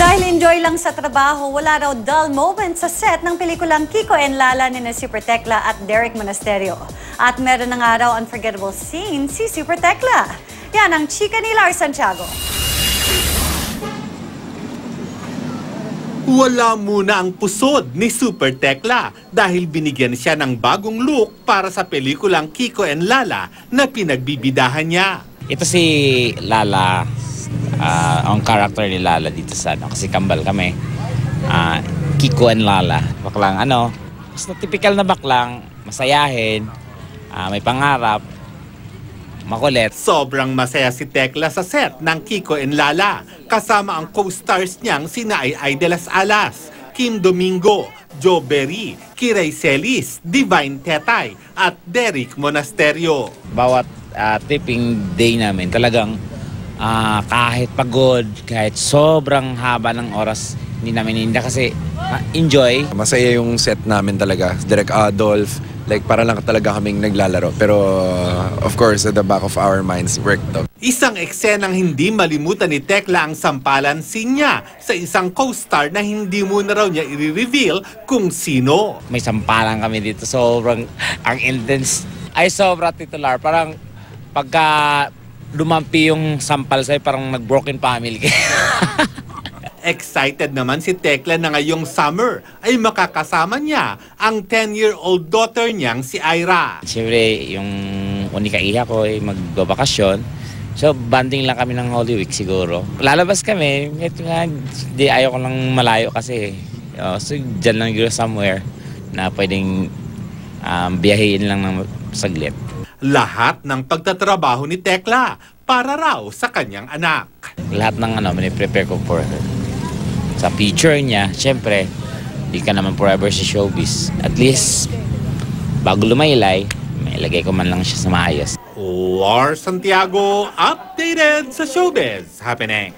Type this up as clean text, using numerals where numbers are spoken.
Dahil enjoy lang sa trabaho, wala raw dull moment sa set ng pelikulang Kiko and Lala ni Super Tekla at Derek Monasterio. At meron na nga raw unforgettable scene si Super Tekla. Yan ang chika ni Lars Santiago. Wala muna ang pusod ni Super Tekla dahil binigyan siya ng bagong look para sa pelikulang Kiko and Lala na pinagbibidahan niya. Ito si Lala, ang character ni Lala dito sa kasi kambal kami. Kiko and Lala. Baklang basta typical na baklang, masayahin, may pangarap, makulit. Sobrang masaya si Tekla sa set ng Kiko and Lala kasama ang co-stars niyang sina Ay de las Alas, Kim Domingo, Joe Berry, Kiray Celis, Divine Tetay at Derek Monasterio. Bawat tipping day namin talagang kahit pagod, kahit sobrang haba ng oras, hindi namin hinda kasi enjoy. Masaya yung set namin talaga. Direk Adolf, like para lang talaga kaming naglalaro. Pero of course, at the back of our minds, work to. Isang eksenang hindi malimutan ni Tekla ang sampalan scene niya sa isang co-star na hindi muna raw niya i-reveal kung sino. May sampalan kami dito, sobrang ang intense. Ay sobra titular, parang pagka lumampi yung sampal sa'yo, parang nag-broken family. Excited naman si Tekla na ngayong summer ay makakasama niya ang 10-year-old daughter niyang si Ira. Siyempre, yung unika iha ko ay magbabakasyon. So, banding lang kami ng Holy Week siguro. Lalabas kami, ito nga, ayaw ko lang malayo kasi. So, dyan lang siguro somewhere na pwedeng biyahin lang ng saglit. Lahat ng pagtatrabaho ni Tekla para raw sa kanyang anak. Lahat ng prepare ko for her. Sa future niya, syempre, di ka naman forever sa showbiz. At least, bago lumaylay, may ilagay ko man lang siya sa maayos. Lars Santiago, updated sa showbiz happening.